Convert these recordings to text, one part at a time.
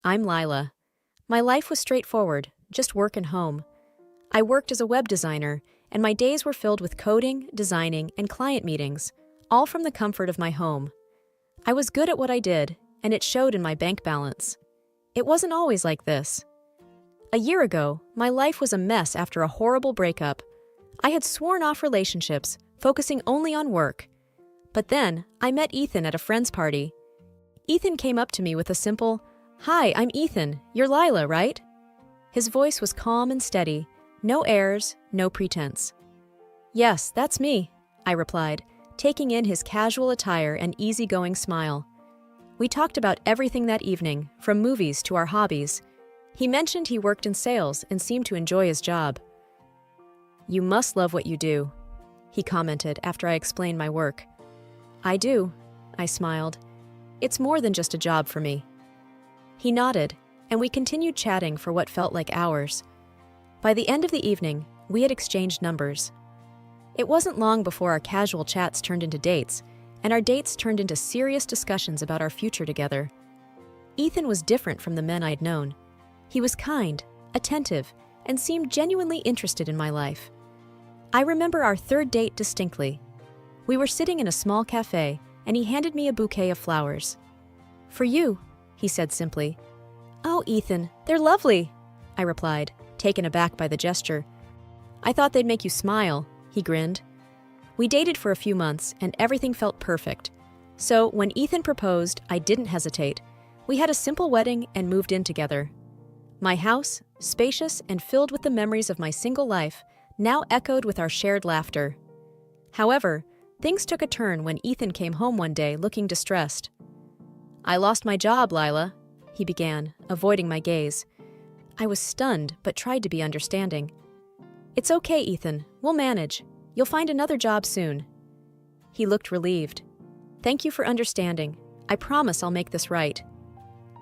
I'm Lila. My life was straightforward, just work and home. I worked as a web designer, and my days were filled with coding, designing, and client meetings, all from the comfort of my home. I was good at what I did, and it showed in my bank balance. It wasn't always like this. A year ago, my life was a mess after a horrible breakup. I had sworn off relationships, focusing only on work. But then, I met Ethan at a friend's party. Ethan came up to me with a simple, "Hi, I'm Ethan. You're Lila, right?" His voice was calm and steady, no airs, no pretense. "Yes, that's me," I replied, taking in his casual attire and easygoing smile. We talked about everything that evening, from movies to our hobbies. He mentioned he worked in sales and seemed to enjoy his job. "You must love what you do," he commented after I explained my work. "I do," I smiled. "It's more than just a job for me." He nodded, and we continued chatting for what felt like hours. By the end of the evening, we had exchanged numbers. It wasn't long before our casual chats turned into dates, and our dates turned into serious discussions about our future together. Ethan was different from the men I'd known. He was kind, attentive, and seemed genuinely interested in my life. I remember our third date distinctly. We were sitting in a small cafe, and he handed me a bouquet of flowers. "For you," he said simply. "Oh, Ethan, they're lovely," I replied, taken aback by the gesture. "I thought they'd make you smile," he grinned. We dated for a few months, and everything felt perfect. So when Ethan proposed, I didn't hesitate. We had a simple wedding and moved in together. My house, spacious and filled with the memories of my single life, now echoed with our shared laughter. However, things took a turn when Ethan came home one day looking distressed. "I lost my job, Lila," he began, avoiding my gaze. I was stunned, but tried to be understanding. "It's okay, Ethan. We'll manage. You'll find another job soon." He looked relieved. "Thank you for understanding. I promise I'll make this right."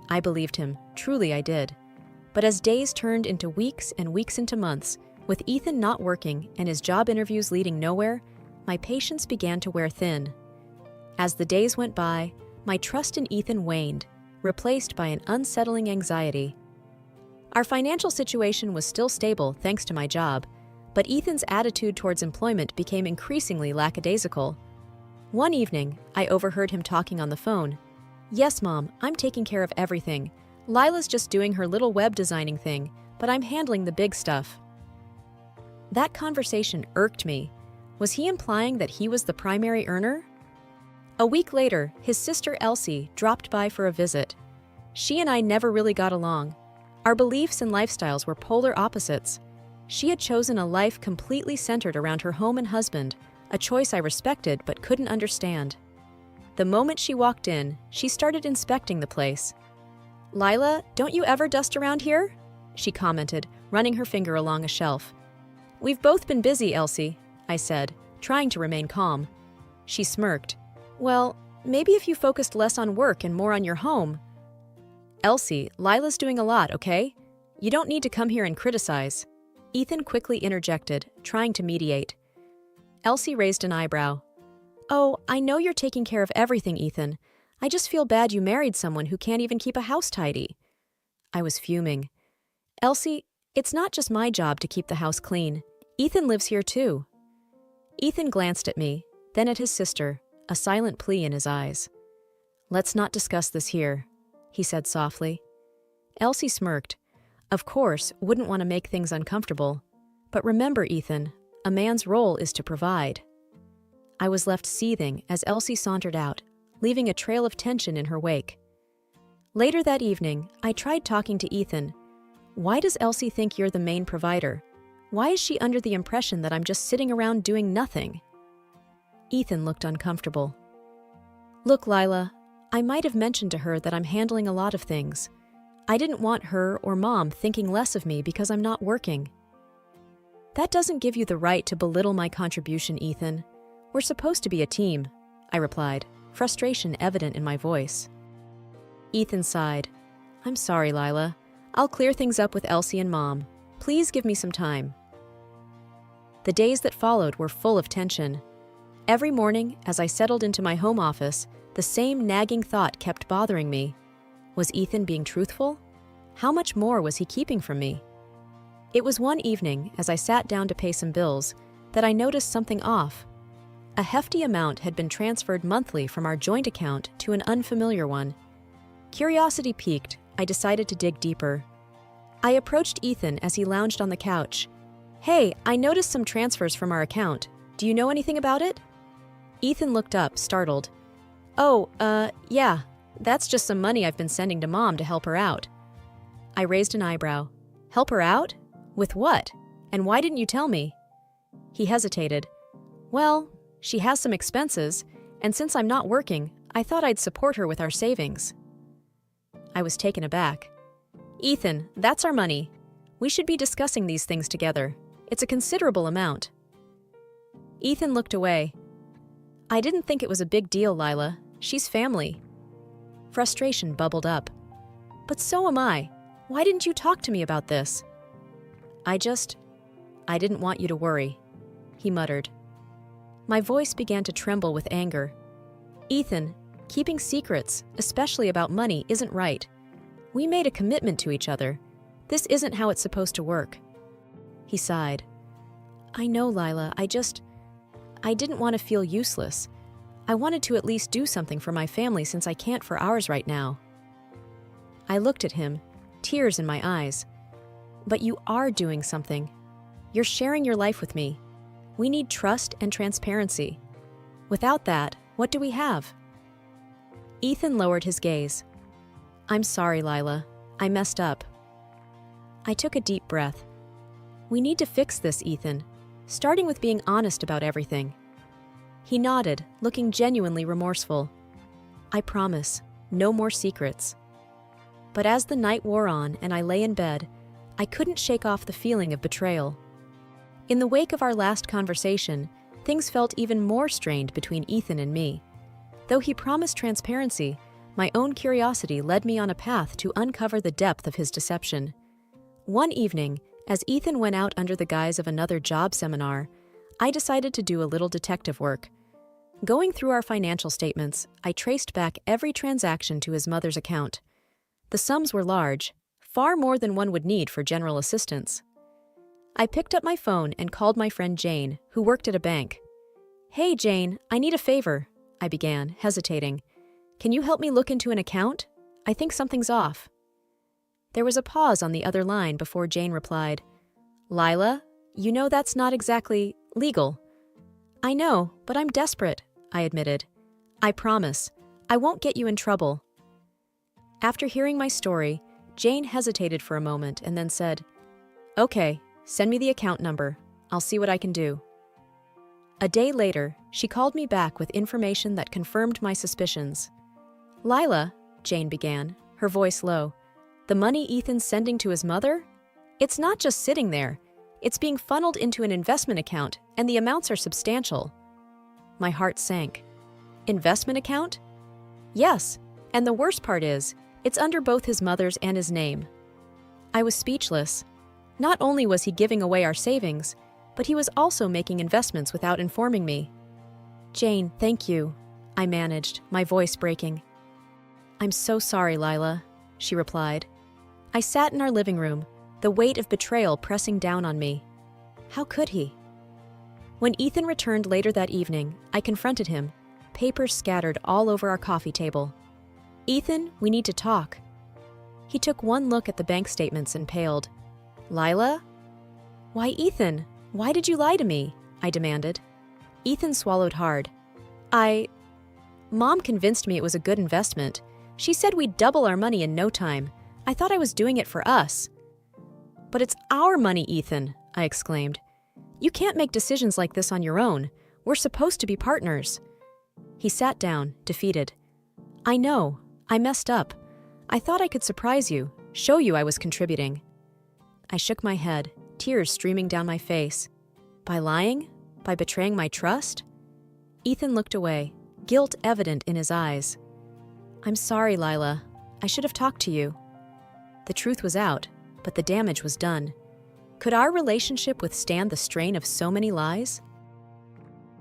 I believed him. Truly I did. But as days turned into weeks and weeks into months, with Ethan not working and his job interviews leading nowhere, my patience began to wear thin. As the days went by, my trust in Ethan waned, replaced by an unsettling anxiety. Our financial situation was still stable thanks to my job, but Ethan's attitude towards employment became increasingly lackadaisical. One evening, I overheard him talking on the phone. "Yes, Mom, I'm taking care of everything. Lila's just doing her little web designing thing, but I'm handling the big stuff." That conversation irked me. Was he implying that he was the primary earner? A week later, his sister Elsie dropped by for a visit. She and I never really got along. Our beliefs and lifestyles were polar opposites. She had chosen a life completely centered around her home and husband, a choice I respected but couldn't understand. The moment she walked in, she started inspecting the place. "Lila, don't you ever dust around here?" she commented, running her finger along a shelf. "We've both been busy, Elsie," I said, trying to remain calm. She smirked. "Well, maybe if you focused less on work and more on your home." "Elsie, Lila's doing a lot, okay? You don't need to come here and criticize." Ethan quickly interjected, trying to mediate. Elsie raised an eyebrow. "Oh, I know you're taking care of everything, Ethan. I just feel bad you married someone who can't even keep a house tidy." I was fuming. "Elsie, it's not just my job to keep the house clean. Ethan lives here too." Ethan glanced at me, then at his sister, a silent plea in his eyes. "Let's not discuss this here," he said softly. Elsie smirked. Of course, wouldn't want to make things uncomfortable. But remember, Ethan, a man's role is to provide. I was left seething as Elsie sauntered out, leaving a trail of tension in her wake. Later that evening, I tried talking to Ethan. "Why does Elsie think you're the main provider? Why is she under the impression that I'm just sitting around doing nothing?" Ethan looked uncomfortable. "Look, Lila, I might have mentioned to her that I'm handling a lot of things. I didn't want her or Mom thinking less of me because I'm not working." "That doesn't give you the right to belittle my contribution, Ethan. We're supposed to be a team," I replied, frustration evident in my voice. Ethan sighed. "I'm sorry, Lila. I'll clear things up with Elsie and Mom. Please give me some time." The days that followed were full of tension. Every morning, as I settled into my home office, the same nagging thought kept bothering me. Was Ethan being truthful? How much more was he keeping from me? It was one evening, as I sat down to pay some bills, that I noticed something off. A hefty amount had been transferred monthly from our joint account to an unfamiliar one. Curiosity piqued, I decided to dig deeper. I approached Ethan as he lounged on the couch. "Hey, I noticed some transfers from our account. Do you know anything about it?" Ethan looked up, startled. "Oh, yeah, that's just some money I've been sending to Mom to help her out." I raised an eyebrow. "Help her out? With what? And why didn't you tell me?" He hesitated. "Well, she has some expenses, and since I'm not working, I thought I'd support her with our savings." I was taken aback. "Ethan, that's our money. We should be discussing these things together. It's a considerable amount." Ethan looked away. "I didn't think it was a big deal, Lila. She's family." Frustration bubbled up. "But so am I. Why didn't you talk to me about this?" I didn't want you to worry," he muttered. My voice began to tremble with anger. "Ethan, keeping secrets, especially about money, isn't right. We made a commitment to each other. This isn't how it's supposed to work." He sighed. "I know, Lila. I didn't want to feel useless. I wanted to at least do something for my family since I can't for ours right now." I looked at him, tears in my eyes. "But you are doing something. You're sharing your life with me. We need trust and transparency. Without that, what do we have?" Ethan lowered his gaze. "I'm sorry, Lila. I messed up." I took a deep breath. "We need to fix this, Ethan, starting with being honest about everything." He nodded, looking genuinely remorseful. "I promise, no more secrets." But as the night wore on and I lay in bed, I couldn't shake off the feeling of betrayal. In the wake of our last conversation, things felt even more strained between Ethan and me. Though he promised transparency, my own curiosity led me on a path to uncover the depth of his deception. One evening, as Ethan went out under the guise of another job seminar, I decided to do a little detective work. Going through our financial statements, I traced back every transaction to his mother's account. The sums were large, far more than one would need for general assistance. I picked up my phone and called my friend Jane, who worked at a bank. "Hey, Jane, I need a favor," I began, hesitating. "Can you help me look into an account? I think something's off." There was a pause on the other line before Jane replied, "Lila, you know that's not exactly legal." "I know, but I'm desperate," I admitted. "I promise, I won't get you in trouble." After hearing my story, Jane hesitated for a moment and then said, "Okay, send me the account number. I'll see what I can do." A day later, she called me back with information that confirmed my suspicions. "Lila," Jane began, her voice low, "the money Ethan's sending to his mother? It's not just sitting there. It's being funneled into an investment account, and the amounts are substantial." My heart sank. "Investment account?" "Yes, and the worst part is, it's under both his mother's and his name." I was speechless. Not only was he giving away our savings, but he was also making investments without informing me. "Jane, thank you," I managed, my voice breaking. "I'm so sorry, Lila," she replied. I sat in our living room, the weight of betrayal pressing down on me. How could he? When Ethan returned later that evening, I confronted him, papers scattered all over our coffee table. "Ethan, we need to talk." He took one look at the bank statements and paled. "Lila?" "Why, Ethan? Why did you lie to me?" I demanded. Ethan swallowed hard. Mom convinced me it was a good investment. She said we'd double our money in no time. I thought I was doing it for us." "But it's our money, Ethan," I exclaimed. "You can't make decisions like this on your own. We're supposed to be partners." He sat down, defeated. "I know. I messed up. I thought I could surprise you, show you I was contributing." I shook my head, tears streaming down my face. By lying? By betraying my trust? Ethan looked away, guilt evident in his eyes. "I'm sorry, Lila. I should have talked to you." The truth was out, but the damage was done. Could our relationship withstand the strain of so many lies?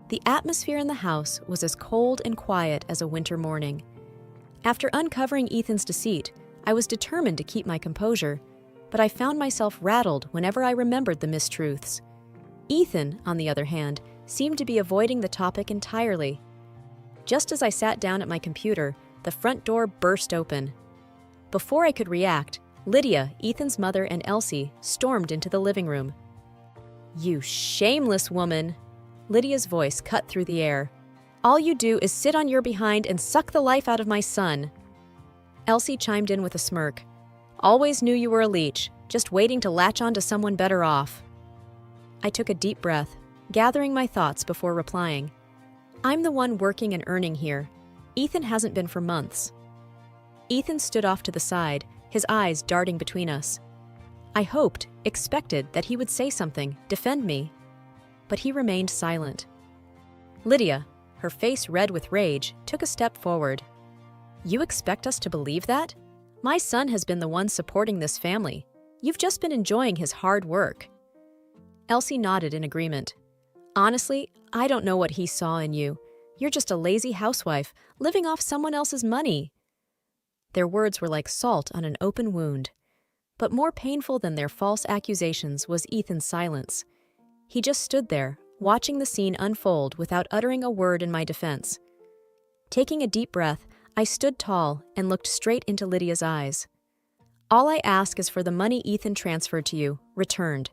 The atmosphere in the house was as cold and quiet as a winter morning. After uncovering Ethan's deceit, I was determined to keep my composure, but I found myself rattled whenever I remembered the mistruths. Ethan, on the other hand, seemed to be avoiding the topic entirely. Just as I sat down at my computer, the front door burst open. Before I could react, Lydia, Ethan's mother, and Elsie stormed into the living room. "You shameless woman!" Lydia's voice cut through the air. "All you do is sit on your behind and suck the life out of my son." Elsie chimed in with a smirk. "Always knew you were a leech, just waiting to latch on to someone better off." I took a deep breath, gathering my thoughts before replying. "I'm the one working and earning here. Ethan hasn't been for months." Ethan stood off to the side, his eyes darting between us. I hoped, expected, that he would say something, defend me. But he remained silent. Lydia, her face red with rage, took a step forward. "You expect us to believe that? My son has been the one supporting this family. You've just been enjoying his hard work." Elsie nodded in agreement. "Honestly, I don't know what he saw in you. You're just a lazy housewife, living off someone else's money." Their words were like salt on an open wound. But more painful than their false accusations was Ethan's silence. He just stood there, watching the scene unfold without uttering a word in my defense. Taking a deep breath, I stood tall and looked straight into Lydia's eyes. "All I ask is for the money Ethan transferred to you, returned.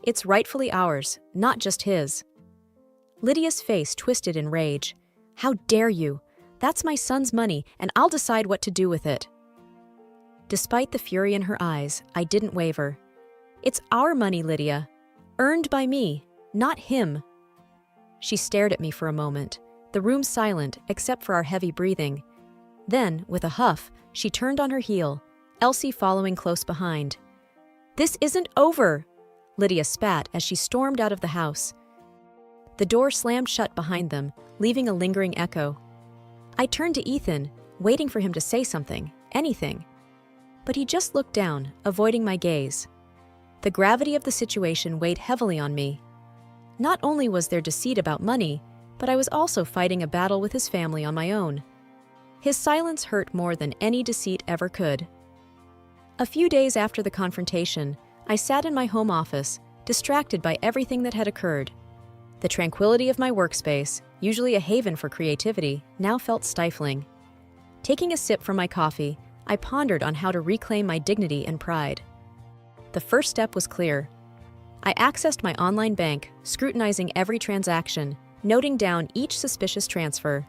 It's rightfully ours, not just his." Lydia's face twisted in rage. "How dare you? That's my son's money, and I'll decide what to do with it." Despite the fury in her eyes, I didn't waver. "It's our money, Lydia. Earned by me, not him." She stared at me for a moment, the room silent except for our heavy breathing. Then, with a huff, she turned on her heel, Elsie following close behind. "This isn't over!" Lydia spat as she stormed out of the house. The door slammed shut behind them, leaving a lingering echo. I turned to Ethan, waiting for him to say something, anything. But he just looked down, avoiding my gaze. The gravity of the situation weighed heavily on me. Not only was there deceit about money, but I was also fighting a battle with his family on my own. His silence hurt more than any deceit ever could. A few days after the confrontation, I sat in my home office, distracted by everything that had occurred. The tranquility of my workspace, usually a haven for creativity, now felt stifling. Taking a sip from my coffee, I pondered on how to reclaim my dignity and pride. The first step was clear. I accessed my online bank, scrutinizing every transaction, noting down each suspicious transfer.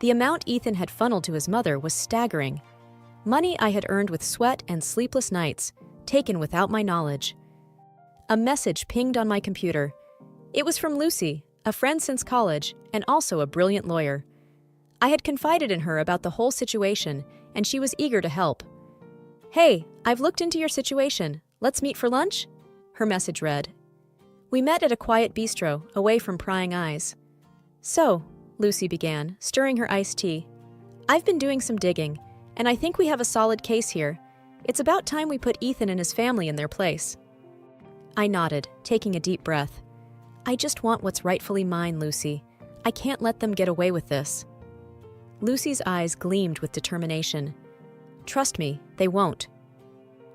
The amount Ethan had funneled to his mother was staggering. Money I had earned with sweat and sleepless nights, taken without my knowledge. A message pinged on my computer. It was from Lucy, a friend since college, and also a brilliant lawyer. I had confided in her about the whole situation, and she was eager to help. "Hey, I've looked into your situation. Let's meet for lunch?" her message read. We met at a quiet bistro, away from prying eyes. "So," Lucy began, stirring her iced tea, "I've been doing some digging, and I think we have a solid case here. It's about time we put Ethan and his family in their place." I nodded, taking a deep breath. "I just want what's rightfully mine, Lucy. I can't let them get away with this." Lucy's eyes gleamed with determination. "Trust me, they won't."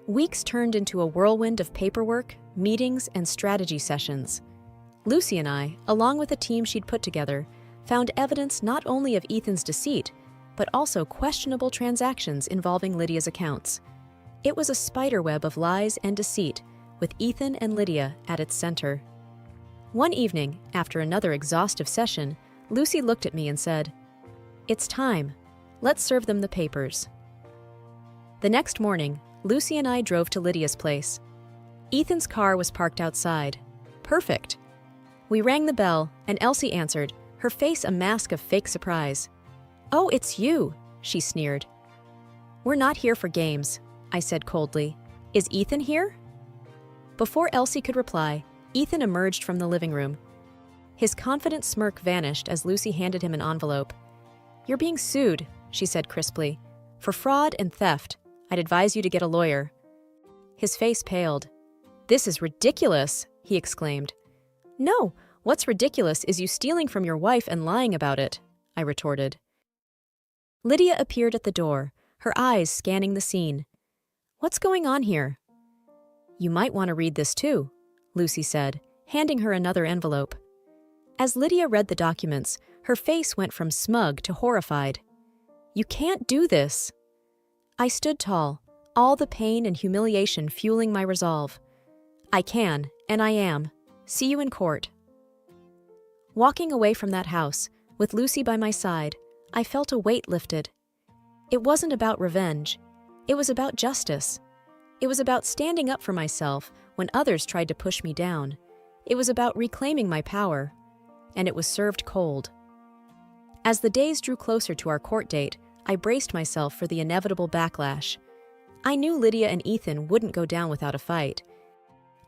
Weeks turned into a whirlwind of paperwork, meetings, and strategy sessions. Lucy and I, along with a team she'd put together, found evidence not only of Ethan's deceit, but also questionable transactions involving Lydia's accounts. It was a spiderweb of lies and deceit, with Ethan and Lydia at its center. One evening, after another exhaustive session, Lucy looked at me and said, "It's time. Let's serve them the papers." The next morning, Lucy and I drove to Lydia's place. Ethan's car was parked outside. Perfect. We rang the bell, and Elsie answered, her face a mask of fake surprise. "Oh, it's you," she sneered. "We're not here for games," I said coldly. "Is Ethan here?" Before Elsie could reply, Ethan emerged from the living room. His confident smirk vanished as Lucy handed him an envelope. "You're being sued," she said crisply. "For fraud and theft. I'd advise you to get a lawyer." His face paled. "This is ridiculous," he exclaimed. "No, what's ridiculous is you stealing from your wife and lying about it," I retorted. Lydia appeared at the door, her eyes scanning the scene. "What's going on here?" "You might want to read this too," Lucy said, handing her another envelope. As Lydia read the documents, her face went from smug to horrified. "You can't do this." I stood tall, all the pain and humiliation fueling my resolve. "I can, and I am. See you in court." Walking away from that house, with Lucy by my side, I felt a weight lifted. It wasn't about revenge. It was about justice. It was about standing up for myself when others tried to push me down. It was about reclaiming my power. And it was served cold. As the days drew closer to our court date, I braced myself for the inevitable backlash. I knew Lydia and Ethan wouldn't go down without a fight.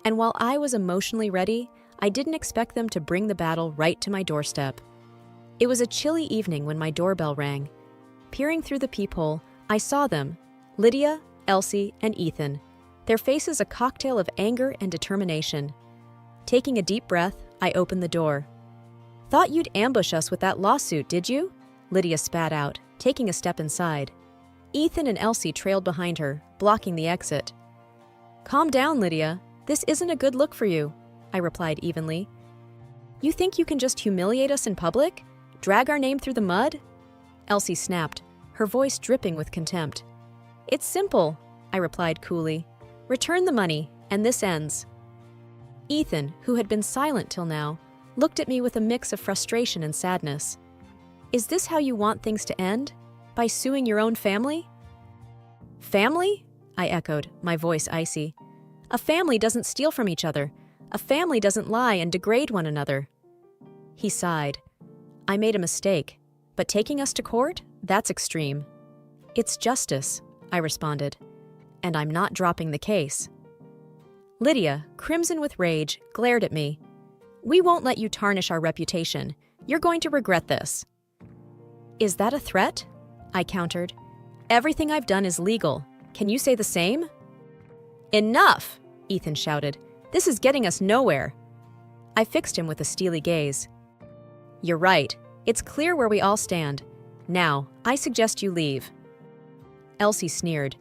And while I was emotionally ready, I didn't expect them to bring the battle right to my doorstep. It was a chilly evening when my doorbell rang. Peering through the peephole, I saw them, Lydia, Elsie, and Ethan, their faces a cocktail of anger and determination. Taking a deep breath, I opened the door. "Thought you'd ambush us with that lawsuit, did you?" Lydia spat out, taking a step inside. Ethan and Elsie trailed behind her, blocking the exit. "Calm down, Lydia. This isn't a good look for you," I replied evenly. "You think you can just humiliate us in public? Drag our name through the mud?" Elsie snapped, her voice dripping with contempt. "It's simple," I replied coolly. "Return the money, and this ends." Ethan, who had been silent till now, looked at me with a mix of frustration and sadness. "Is this how you want things to end? By suing your own family?" "Family?" I echoed, my voice icy. "A family doesn't steal from each other. A family doesn't lie and degrade one another." He sighed. "I made a mistake, but taking us to court? That's extreme." "It's justice," I responded, "and I'm not dropping the case." Lydia, crimson with rage, glared at me. "We won't let you tarnish our reputation. You're going to regret this." "Is that a threat?" I countered. "Everything I've done is legal. Can you say the same?" "Enough!" Ethan shouted. "This is getting us nowhere." I fixed him with a steely gaze. "You're right. It's clear where we all stand. Now, I suggest you leave." Elsie sneered.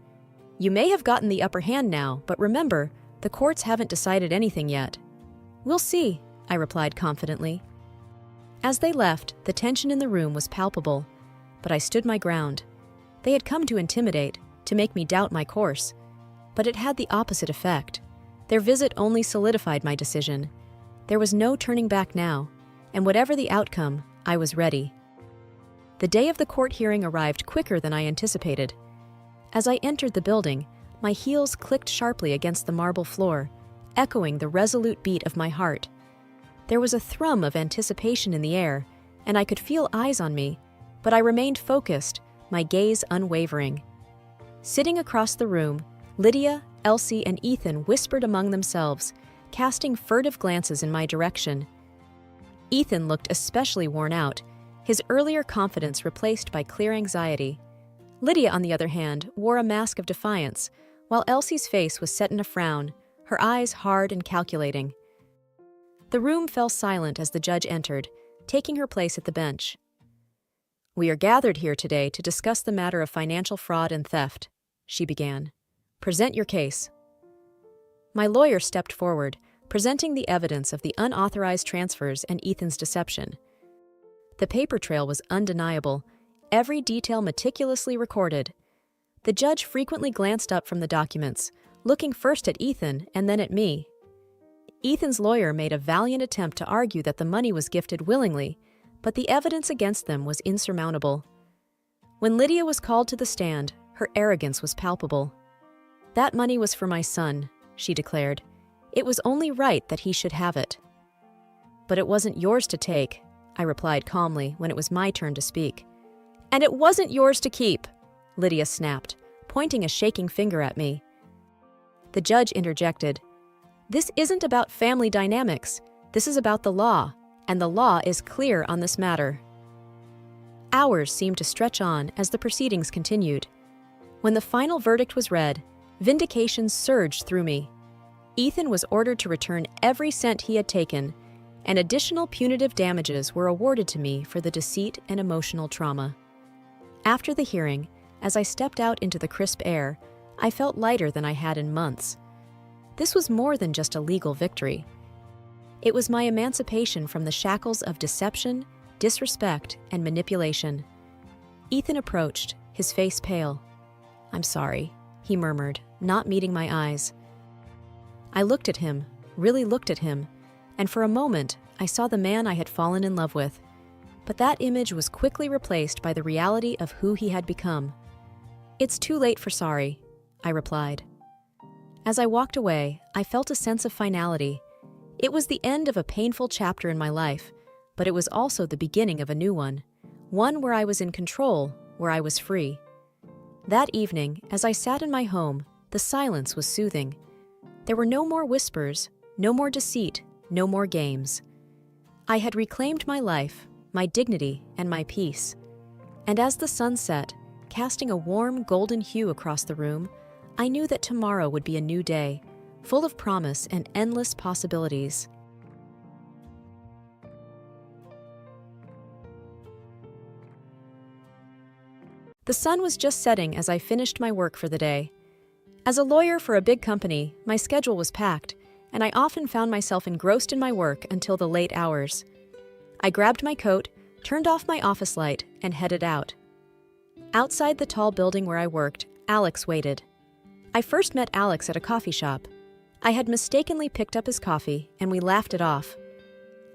"You may have gotten the upper hand now, but remember, the courts haven't decided anything yet." "We'll see," I replied confidently. As they left, the tension in the room was palpable, but I stood my ground. They had come to intimidate, to make me doubt my course. But it had the opposite effect. Their visit only solidified my decision. There was no turning back now, and whatever the outcome, I was ready. The day of the court hearing arrived quicker than I anticipated. As I entered the building, my heels clicked sharply against the marble floor, echoing the resolute beat of my heart. There was a thrum of anticipation in the air, and I could feel eyes on me, but I remained focused, my gaze unwavering. Sitting across the room, Lydia, Elsie, and Ethan whispered among themselves, casting furtive glances in my direction. Ethan looked especially worn out, his earlier confidence replaced by clear anxiety. Lydia, on the other hand, wore a mask of defiance, while Elsie's face was set in a frown, her eyes hard and calculating. The room fell silent as the judge entered, taking her place at the bench. "We are gathered here today to discuss the matter of financial fraud and theft," she began. "Present your case." My lawyer stepped forward, presenting the evidence of the unauthorized transfers and Ethan's deception. The paper trail was undeniable, every detail meticulously recorded. The judge frequently glanced up from the documents, looking first at Ethan and then at me. Ethan's lawyer made a valiant attempt to argue that the money was gifted willingly, but the evidence against them was insurmountable. When Lydia was called to the stand, her arrogance was palpable. "That money was for my son," she declared. "It was only right that he should have it." "But it wasn't yours to take," I replied calmly when it was my turn to speak. "And it wasn't yours to keep," Lydia snapped, pointing a shaking finger at me. The judge interjected. "This isn't about family dynamics. This is about the law, and the law is clear on this matter." Hours seemed to stretch on as the proceedings continued. When the final verdict was read, vindication surged through me. Ethan was ordered to return every cent he had taken, and additional punitive damages were awarded to me for the deceit and emotional trauma. After the hearing, As I stepped out into the crisp air, I felt lighter than I had in months. This was more than just a legal victory. It was my emancipation from the shackles of deception, disrespect, and manipulation. Ethan approached, his face pale. "I'm sorry," he murmured, not meeting my eyes. I looked at him, really looked at him, and for a moment, I saw the man I had fallen in love with. But that image was quickly replaced by the reality of who he had become. "It's too late for sorry," I replied. As I walked away, I felt a sense of finality. It was the end of a painful chapter in my life, but it was also the beginning of a new one where I was in control, where I was free. That evening, as I sat in my home, the silence was soothing. There were no more whispers, no more deceit, no more games. I had reclaimed my life, my dignity, and my peace. And as the sun set, casting a warm golden hue across the room, I knew that tomorrow would be a new day, full of promise and endless possibilities. The sun was just setting as I finished my work for the day. As a lawyer for a big company, my schedule was packed, and I often found myself engrossed in my work until the late hours. I grabbed my coat, turned off my office light, and headed out. Outside the tall building where I worked, Alex waited. I first met Alex at a coffee shop. I had mistakenly picked up his coffee, and we laughed it off.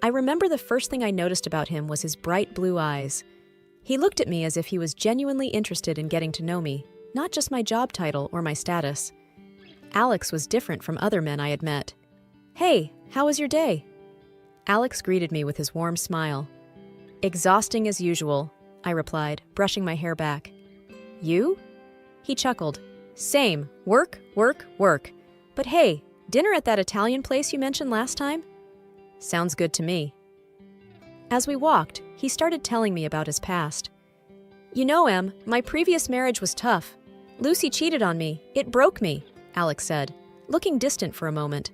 I remember the first thing I noticed about him was his bright blue eyes. He looked at me as if he was genuinely interested in getting to know me, not just my job title or my status. Alex was different from other men I had met. "Hey, how was your day?" Alex greeted me with his warm smile. "Exhausting as usual," I replied, brushing my hair back. "You?" He chuckled. "Same. Work, work, work. But hey, dinner at that Italian place you mentioned last time?" "Sounds good to me." As we walked, he started telling me about his past. "You know, Em, my previous marriage was tough. Lucy cheated on me. It broke me," Alex said, looking distant for a moment.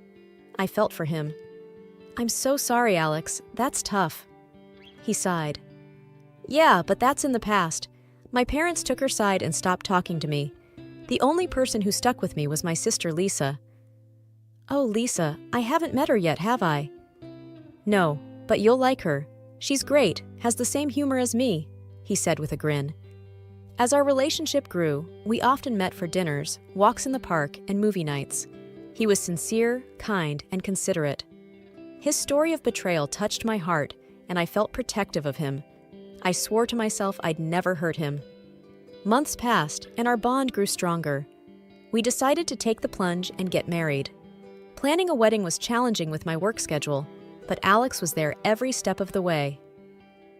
I felt for him. "I'm so sorry, Alex. That's tough." He sighed. "Yeah, but that's in the past. My parents took her side and stopped talking to me. The only person who stuck with me was my sister Lisa." "Oh, Lisa, I haven't met her yet, have I?" "No, but you'll like her. She's great, has the same humor as me," he said with a grin. As our relationship grew, we often met for dinners, walks in the park, and movie nights. He was sincere, kind, and considerate. His story of betrayal touched my heart, and I felt protective of him. I swore to myself I'd never hurt him. Months passed, and our bond grew stronger. We decided to take the plunge and get married. Planning a wedding was challenging with my work schedule, but Alex was there every step of the way.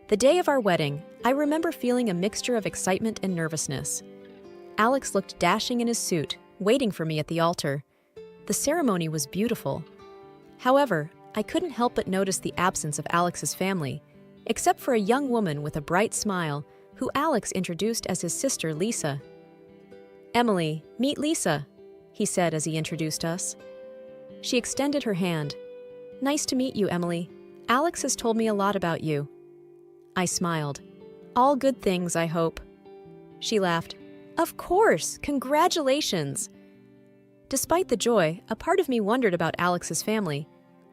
The day of our wedding, I remember feeling a mixture of excitement and nervousness. Alex looked dashing in his suit, waiting for me at the altar. The ceremony was beautiful. However, I couldn't help but notice the absence of Alex's family, except for a young woman with a bright smile, who Alex introduced as his sister Lisa. "Emily, meet Lisa," he said as he introduced us. She extended her hand. "Nice to meet you, Emily. Alex has told me a lot about you." I smiled. "All good things, I hope." She laughed. "Of course! Congratulations!" Despite the joy, a part of me wondered about Alex's family.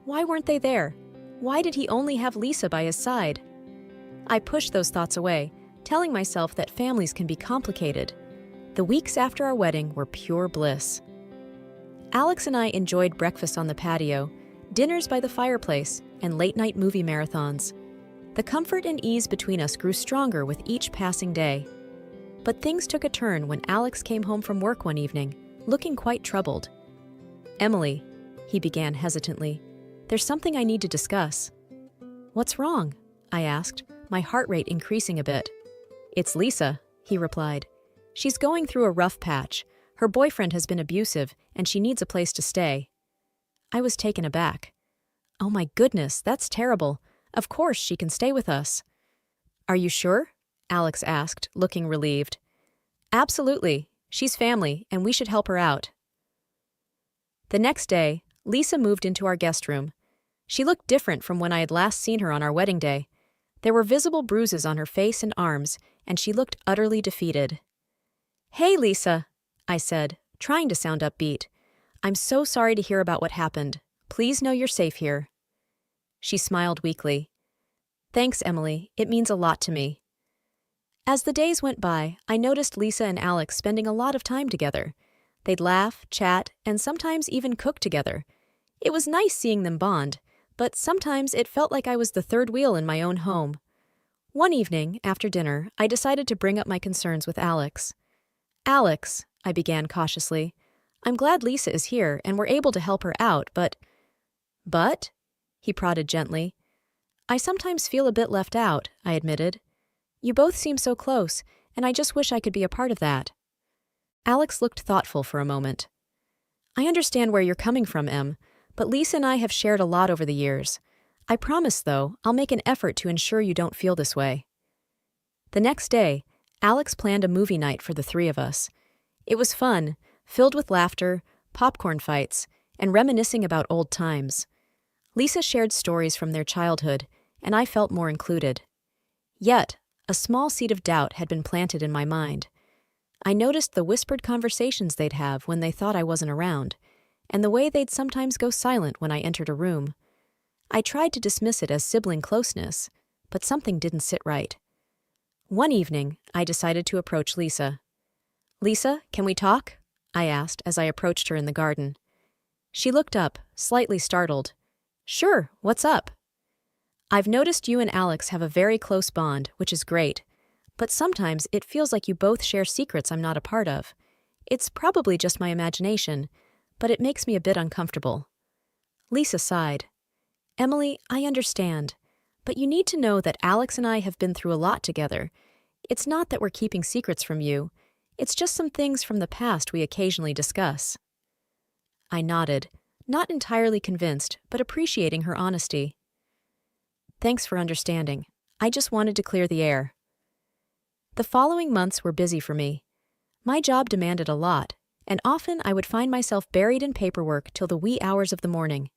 Why weren't they there? Why did he only have Lisa by his side? I pushed those thoughts away, telling myself that families can be complicated. The weeks after our wedding were pure bliss. Alex and I enjoyed breakfast on the patio, dinners by the fireplace, and late-night movie marathons. The comfort and ease between us grew stronger with each passing day. But things took a turn when Alex came home from work one evening, looking quite troubled. "Emily," he began hesitantly, "there's something I need to discuss." "What's wrong?" I asked, my heart rate increasing a bit. "It's Lisa," he replied. "She's going through a rough patch. Her boyfriend has been abusive, and she needs a place to stay." I was taken aback. "Oh my goodness, that's terrible. Of course she can stay with us." "Are you sure?" Alex asked, looking relieved. "Absolutely. She's family, and we should help her out." The next day, Lisa moved into our guest room. She looked different from when I had last seen her on our wedding day. There were visible bruises on her face and arms, and she looked utterly defeated. Hey, Lisa, I said, trying to sound upbeat. I'm so sorry to hear about what happened. Please know you're safe here. She smiled weakly. Thanks, Emily. It means a lot to me. As the days went by, I noticed Lisa and Alex spending a lot of time together. They'd laugh, chat, and sometimes even cook together. It was nice seeing them bond, but sometimes it felt like I was the third wheel in my own home. One evening, after dinner, I decided to bring up my concerns with Alex. Alex, I began cautiously, I'm glad Lisa is here and we're able to help her out, but... But? He prodded gently. I sometimes feel a bit left out, I admitted. You both seem so close, and I just wish I could be a part of that. Alex looked thoughtful for a moment. I understand where you're coming from, Em, but Lisa and I have shared a lot over the years. I promise, though, I'll make an effort to ensure you don't feel this way. The next day, Alex planned a movie night for the three of us. It was fun, filled with laughter, popcorn fights, and reminiscing about old times. Lisa shared stories from their childhood, and I felt more included. Yet, a small seed of doubt had been planted in my mind. I noticed the whispered conversations they'd have when they thought I wasn't around, and the way they'd sometimes go silent when I entered a room. I tried to dismiss it as sibling closeness, but something didn't sit right. One evening, I decided to approach Lisa. Lisa, can we talk? I asked as I approached her in the garden. She looked up, slightly startled. Sure, what's up? I've noticed you and Alex have a very close bond, which is great, but sometimes it feels like you both share secrets I'm not a part of. It's probably just my imagination, but it makes me a bit uncomfortable. Lisa sighed. Emily, I understand, but you need to know that Alex and I have been through a lot together. It's not that we're keeping secrets from you. It's just some things from the past we occasionally discuss. I nodded, not entirely convinced, but appreciating her honesty. Thanks for understanding. I just wanted to clear the air. The following months were busy for me. My job demanded a lot, and often I would find myself buried in paperwork till the wee hours of the morning.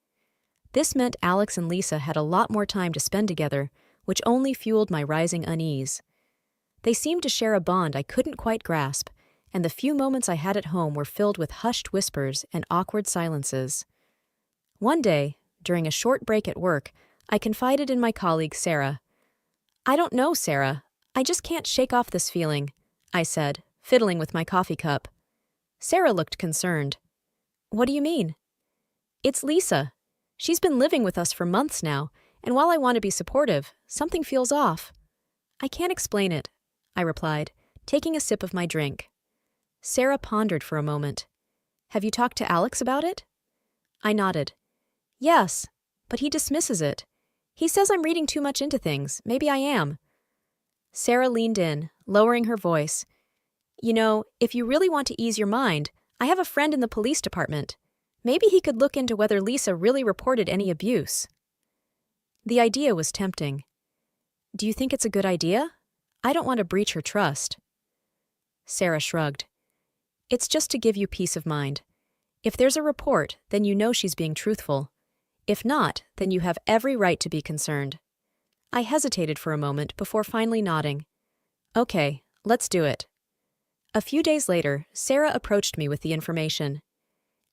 This meant Alex and Lisa had a lot more time to spend together, which only fueled my rising unease. They seemed to share a bond I couldn't quite grasp, and the few moments I had at home were filled with hushed whispers and awkward silences. One day, during a short break at work, I confided in my colleague Sarah. I don't know, Sarah. I just can't shake off this feeling, I said, fiddling with my coffee cup. Sarah looked concerned. What do you mean? It's Lisa. She's been living with us for months now, and while I want to be supportive, something feels off. I can't explain it, I replied, taking a sip of my drink. Sarah pondered for a moment. Have you talked to Alex about it? I nodded. Yes, but he dismisses it. He says I'm reading too much into things. Maybe I am. Sarah leaned in, lowering her voice. You know, if you really want to ease your mind, I have a friend in the police department. Maybe he could look into whether Lisa really reported any abuse. The idea was tempting. Do you think it's a good idea? I don't want to breach her trust. Sarah shrugged. It's just to give you peace of mind. If there's a report, then you know she's being truthful. If not, then you have every right to be concerned. I hesitated for a moment before finally nodding. Okay, let's do it. A few days later, Sarah approached me with the information.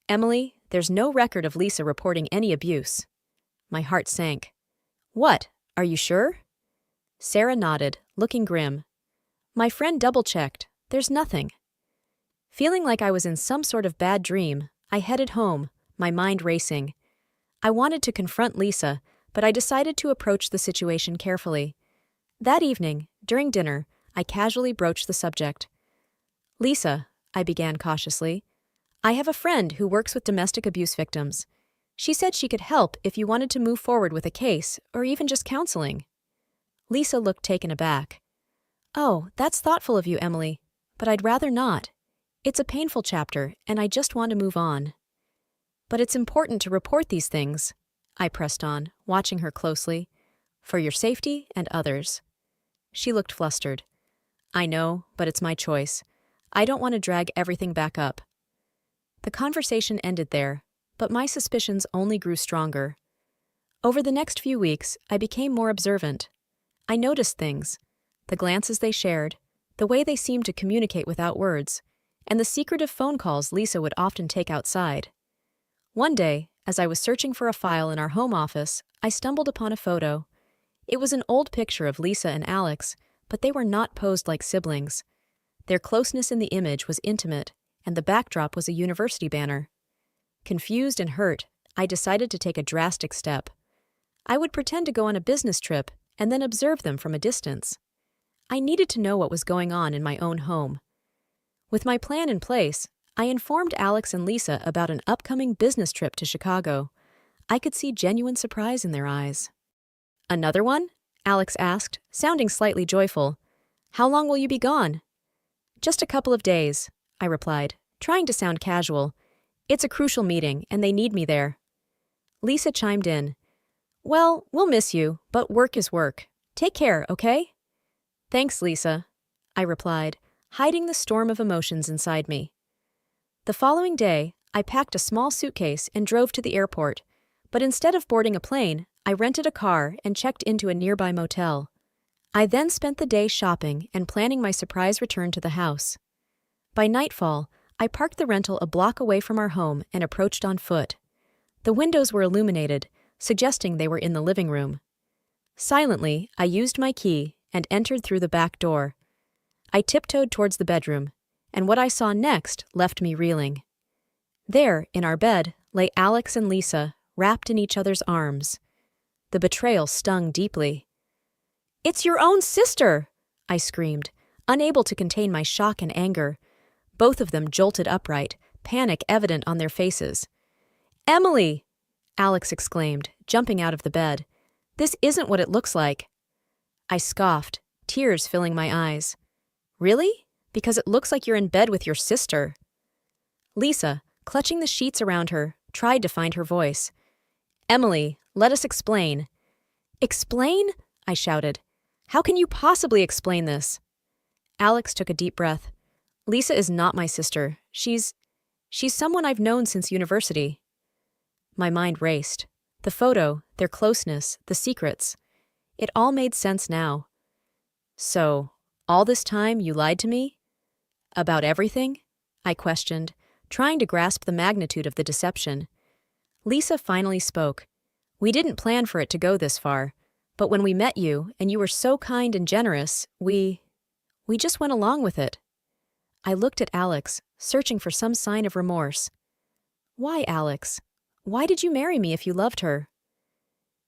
Emily, there's no record of Lisa reporting any abuse. My heart sank. What? Are you sure? Sarah nodded, looking grim. My friend double-checked. There's nothing. Feeling like I was in some sort of bad dream, I headed home, my mind racing. I wanted to confront Lisa, but I decided to approach the situation carefully. That evening, during dinner, I casually broached the subject. Lisa, I began cautiously, I have a friend who works with domestic abuse victims. She said she could help if you wanted to move forward with a case, or even just counseling. Lisa looked taken aback. Oh, that's thoughtful of you, Emily, but I'd rather not. It's a painful chapter, and I just want to move on. But it's important to report these things, I pressed on, watching her closely, for your safety and others. She looked flustered. I know, but it's my choice. I don't want to drag everything back up. The conversation ended there, but my suspicions only grew stronger. Over the next few weeks, I became more observant. I noticed things, the glances they shared, the way they seemed to communicate without words. and the secretive phone calls Lisa would often take outside. One day, as I was searching for a file in our home office, I stumbled upon a photo. It was an old picture of Lisa and Alex, but they were not posed like siblings. Their closeness in the image was intimate, and the backdrop was a university banner. Confused and hurt, I decided to take a drastic step. I would pretend to go on a business trip and then observe them from a distance. I needed to know what was going on in my own home. With my plan in place, I informed Alex and Lisa about an upcoming business trip to Chicago. I could see genuine surprise in their eyes. "Another one?" Alex asked, sounding slightly joyful. "How long will you be gone?" "Just a couple of days," I replied, trying to sound casual. "It's a crucial meeting, and they need me there." Lisa chimed in. "Well, we'll miss you, but work is work. Take care, okay?" "Thanks, Lisa," I replied, hiding the storm of emotions inside me. The following day, I packed a small suitcase and drove to the airport, but instead of boarding a plane, I rented a car and checked into a nearby motel. I then spent the day shopping and planning my surprise return to the house. By nightfall, I parked the rental a block away from our home and approached on foot. The windows were illuminated, suggesting they were in the living room. Silently, I used my key and entered through the back door. I tiptoed towards the bedroom, and what I saw next left me reeling. There, in our bed, lay Alex and Lisa, wrapped in each other's arms. The betrayal stung deeply. "It's your own sister!" I screamed, unable to contain my shock and anger. Both of them jolted upright, panic evident on their faces. "Emily!" Alex exclaimed, jumping out of the bed. "This isn't what it looks like." I scoffed, tears filling my eyes. "Really? Because it looks like you're in bed with your sister." Lisa, clutching the sheets around her, tried to find her voice. "Emily, let us explain." "Explain?" I shouted. "How can you possibly explain this?" Alex took a deep breath. "Lisa is not my sister. She's someone I've known since university." My mind raced. The photo, their closeness, the secrets. It all made sense now. "So, all this time you lied to me? About everything?" I questioned, trying to grasp the magnitude of the deception. Lisa finally spoke. "We didn't plan for it to go this far, but when we met you, and you were so kind and generous, we just went along with it." I looked at Alex, searching for some sign of remorse. "Why, Alex? Why did you marry me if you loved her?"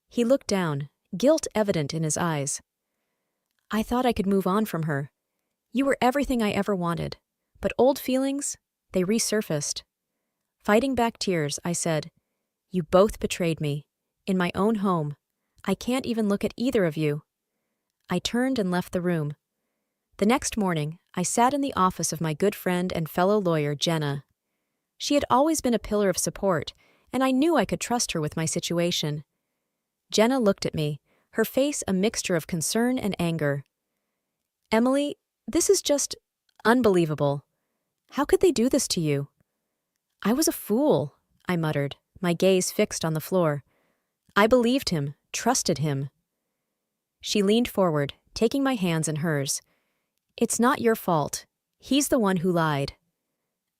He looked down, guilt evident in his eyes. "I thought I could move on from her. You were everything I ever wanted, but old feelings, they resurfaced." Fighting back tears, I said, "You both betrayed me. In my own home. I can't even look at either of you." I turned and left the room. The next morning, I sat in the office of my good friend and fellow lawyer, Jenna. She had always been a pillar of support, and I knew I could trust her with my situation. Jenna looked at me, her face a mixture of concern and anger. "Emily, this is just unbelievable. How could they do this to you?" "I was a fool," I muttered, my gaze fixed on the floor. "I believed him, trusted him." She leaned forward, taking my hands in hers. "It's not your fault. He's the one who lied."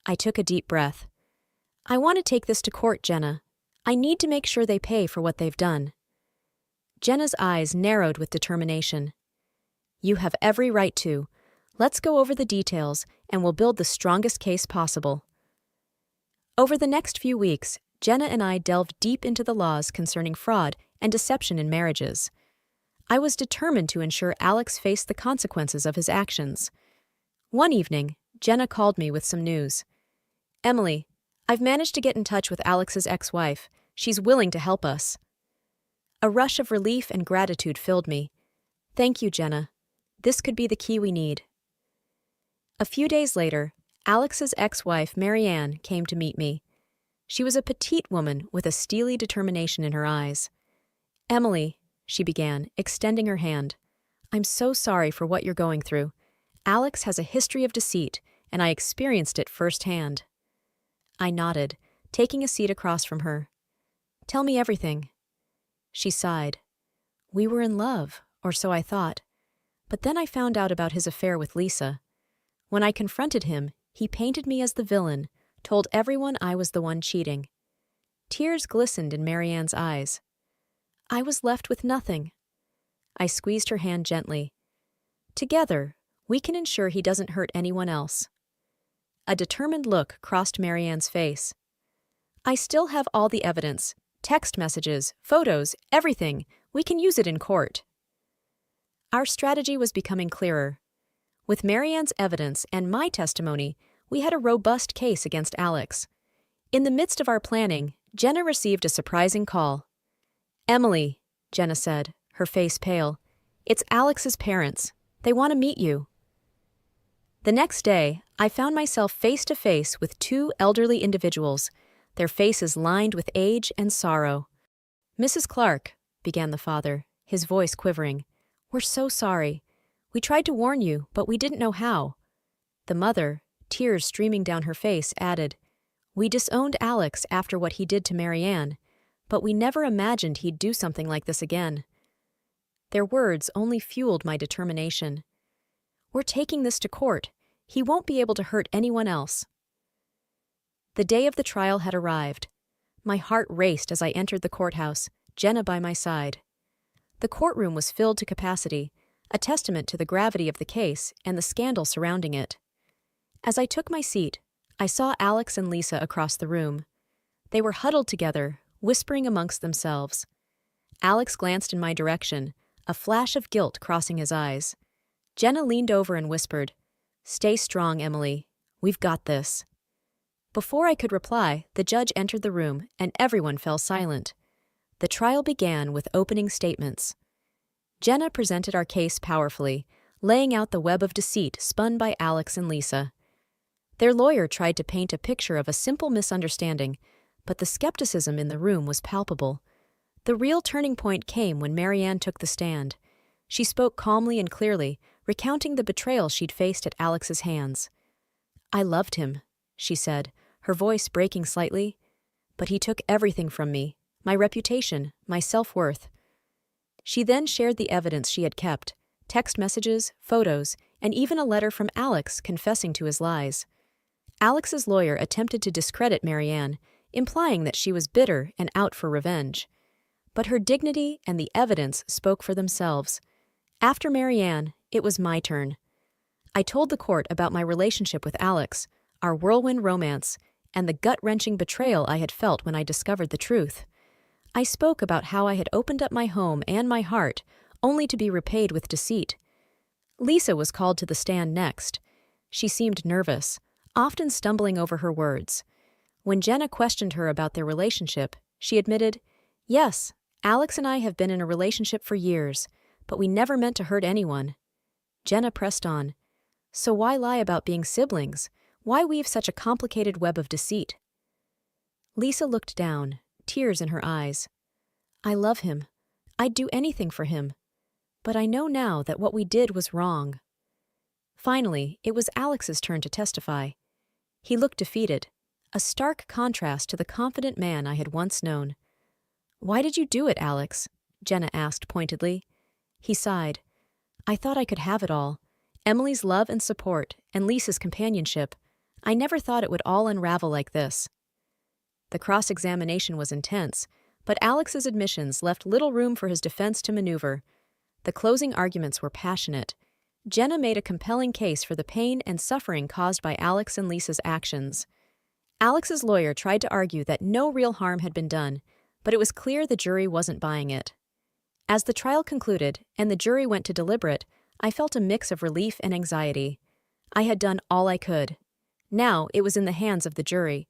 I took a deep breath. "I want to take this to court, Jenna. I need to make sure they pay for what they've done." Jenna's eyes narrowed with determination. "You have every right to. Let's go over the details, and we'll build the strongest case possible." Over the next few weeks, Jenna and I delved deep into the laws concerning fraud and deception in marriages. I was determined to ensure Alex faced the consequences of his actions. One evening, Jenna called me with some news. "Emily, I've managed to get in touch with Alex's ex-wife. She's willing to help us." A rush of relief and gratitude filled me. "Thank you, Jenna. This could be the key we need." A few days later, Alex's ex-wife, Marianne, came to meet me. She was a petite woman with a steely determination in her eyes. "Emily," she began, extending her hand, "I'm so sorry for what you're going through. Alex has a history of deceit, and I experienced it firsthand." I nodded, taking a seat across from her. "Tell me everything." She sighed. "We were in love, or so I thought. But then I found out about his affair with Lisa. When I confronted him, He painted me as the villain, told everyone I was the one cheating. Tears glistened in Marianne's eyes. I was left with nothing. I squeezed her hand gently. Together, we can ensure he doesn't hurt anyone else. A determined look crossed Marianne's face. I still have all the evidence, text messages, photos, everything. We can use it in court. Our strategy was becoming clearer. With Marianne's evidence and my testimony, we had a robust case against Alex. In the midst of our planning, Jenna received a surprising call. "Emily," Jenna said, her face pale, "it's Alex's parents. They want to meet you." The next day, I found myself face to face with two elderly individuals, their faces lined with age and sorrow. "Mrs. Clark," began the father, his voice quivering, "we're so sorry. We tried to warn you, but we didn't know how." The mother, tears streaming down her face, added, "We disowned Alex after what he did to Marianne, but we never imagined he'd do something like this again." Their words only fueled my determination. "We're taking this to court. He won't be able to hurt anyone else." The day of the trial had arrived. My heart raced as I entered the courthouse, Jenna by my side. The courtroom was filled to capacity, a testament to the gravity of the case and the scandal surrounding it. As I took my seat, I saw Alex and Lisa across the room. They were huddled together, whispering amongst themselves. Alex glanced in my direction, a flash of guilt crossing his eyes. Jenna leaned over and whispered, "Stay strong, Emily. We've got this." Before I could reply, the judge entered the room and everyone fell silent. The trial began with opening statements. Jenna presented our case powerfully, laying out the web of deceit spun by Alex and Lisa. Their lawyer tried to paint a picture of a simple misunderstanding, but the skepticism in the room was palpable. The real turning point came when Marianne took the stand. She spoke calmly and clearly, recounting the betrayal she'd faced at Alex's hands. "I loved him," she said, her voice breaking slightly, "but he took everything from me, my reputation, my self-worth." She then shared the evidence she had kept, text messages, photos, and even a letter from Alex confessing to his lies. Alex's lawyer attempted to discredit Marianne, implying that she was bitter and out for revenge. But her dignity and the evidence spoke for themselves. After Marianne, it was my turn. I told the court about my relationship with Alex, our whirlwind romance, and the gut-wrenching betrayal I had felt when I discovered the truth. I spoke about how I had opened up my home and my heart, only to be repaid with deceit. Lisa was called to the stand next. She seemed nervous, often stumbling over her words. When Jenna questioned her about their relationship, she admitted, "Yes, Alex and I have been in a relationship for years, but we never meant to hurt anyone." Jenna pressed on, "So why lie about being siblings? Why weave such a complicated web of deceit?" Lisa looked down, tears in her eyes. "I love him. I'd do anything for him. But I know now that what we did was wrong." Finally, it was Alex's turn to testify. He looked defeated, a stark contrast to the confident man I had once known. "Why did you do it, Alex?" Jenna asked pointedly. He sighed. "I thought I could have it all. Emily's love and support, and Lisa's companionship. I never thought it would all unravel like this." The cross-examination was intense, but Alex's admissions left little room for his defense to maneuver. The closing arguments were passionate. Jenna made a compelling case for the pain and suffering caused by Alex and Lisa's actions. Alex's lawyer tried to argue that no real harm had been done, but it was clear the jury wasn't buying it. As the trial concluded and the jury went to deliberate, I felt a mix of relief and anxiety. I had done all I could. Now it was in the hands of the jury.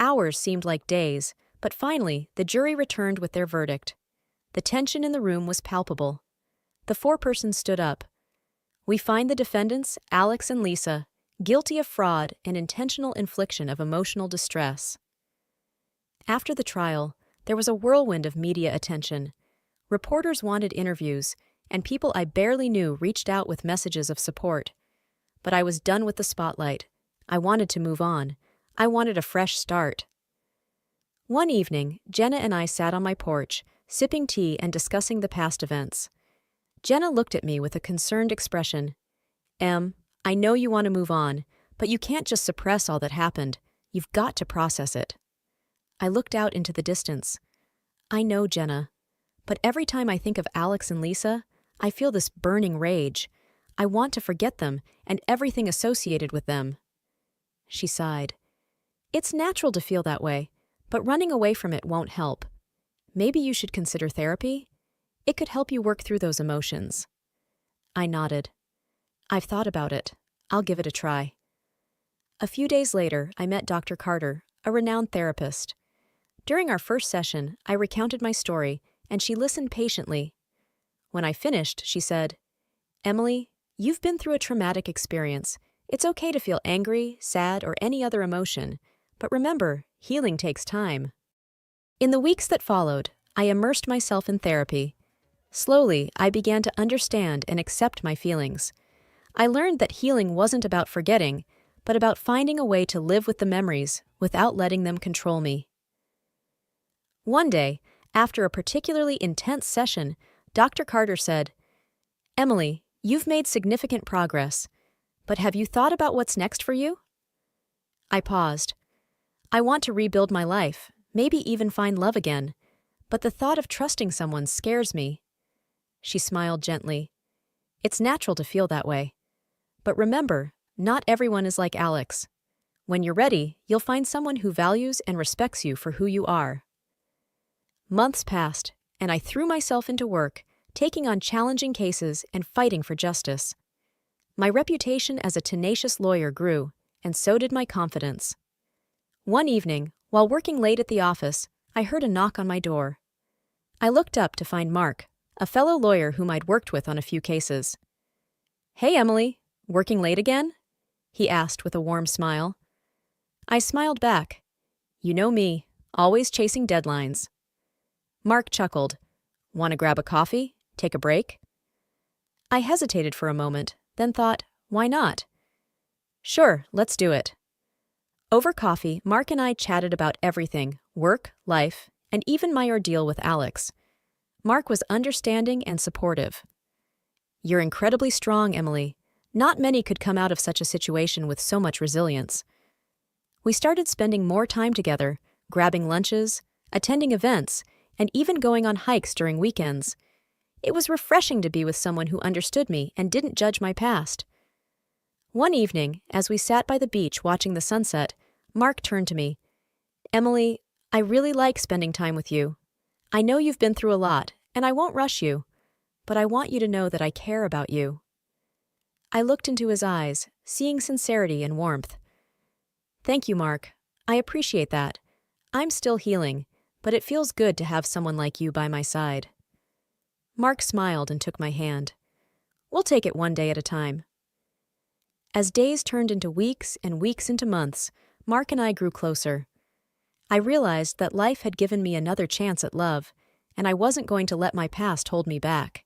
Hours seemed like days, but finally the jury returned with their verdict. The tension in the room was palpable. The foreperson stood up. "We find the defendants, Alex and Lisa, guilty of fraud and intentional infliction of emotional distress." After the trial, there was a whirlwind of media attention. Reporters wanted interviews, and people I barely knew reached out with messages of support. But I was done with the spotlight. I wanted to move on. I wanted a fresh start. One evening, Jenna and I sat on my porch, sipping tea and discussing the past events. Jenna looked at me with a concerned expression. "Em, I know you want to move on, But you can't just suppress all that happened. You've got to process it. I looked out into the distance. I know, Jenna. But every time I think of Alex and Lisa, I feel this burning rage. I want to forget them and everything associated with them. She sighed. It's natural to feel that way, but running away from it won't help. Maybe you should consider therapy? It could help you work through those emotions. I nodded. I've thought about it. I'll give it a try. A few days later, I met Dr. Carter, a renowned therapist. During our first session, I recounted my story, and she listened patiently. When I finished, she said, "Emily, you've been through a traumatic experience. It's okay to feel angry, sad, or any other emotion. But remember, healing takes time." In the weeks that followed, I immersed myself in therapy. Slowly, I began to understand and accept my feelings. I learned that healing wasn't about forgetting, but about finding a way to live with the memories without letting them control me. One day, after a particularly intense session, Dr. Carter said, "Emily, you've made significant progress, but have you thought about what's next for you?" I paused. I want to rebuild my life, maybe even find love again, but the thought of trusting someone scares me. She smiled gently. It's natural to feel that way. But remember, not everyone is like Alex. When you're ready, you'll find someone who values and respects you for who you are. Months passed, and I threw myself into work, taking on challenging cases and fighting for justice. My reputation as a tenacious lawyer grew, and so did my confidence. One evening, while working late at the office, I heard a knock on my door. I looked up to find Mark, a fellow lawyer whom I'd worked with on a few cases. "Hey, Emily, working late again?" he asked with a warm smile. I smiled back. You know me, always chasing deadlines. Mark chuckled. "Want to grab a coffee? Take a break?" I hesitated for a moment, then thought, why not? "Sure, let's do it." Over coffee, Mark and I chatted about everything, work, life, and even my ordeal with Alex. Mark was understanding and supportive. "You're incredibly strong, Emily. Not many could come out of such a situation with so much resilience." We started spending more time together, grabbing lunches, attending events, and even going on hikes during weekends. It was refreshing to be with someone who understood me and didn't judge my past. One evening, as we sat by the beach watching the sunset, Mark turned to me. "Emily, I really like spending time with you. I know you've been through a lot, and I won't rush you, but I want you to know that I care about you." I looked into his eyes, seeing sincerity and warmth. "Thank you, Mark. I appreciate that. I'm still healing, but it feels good to have someone like you by my side." Mark smiled and took my hand. "We'll take it one day at a time." As days turned into weeks and weeks into months, Mark and I grew closer. I realized that life had given me another chance at love, and I wasn't going to let my past hold me back.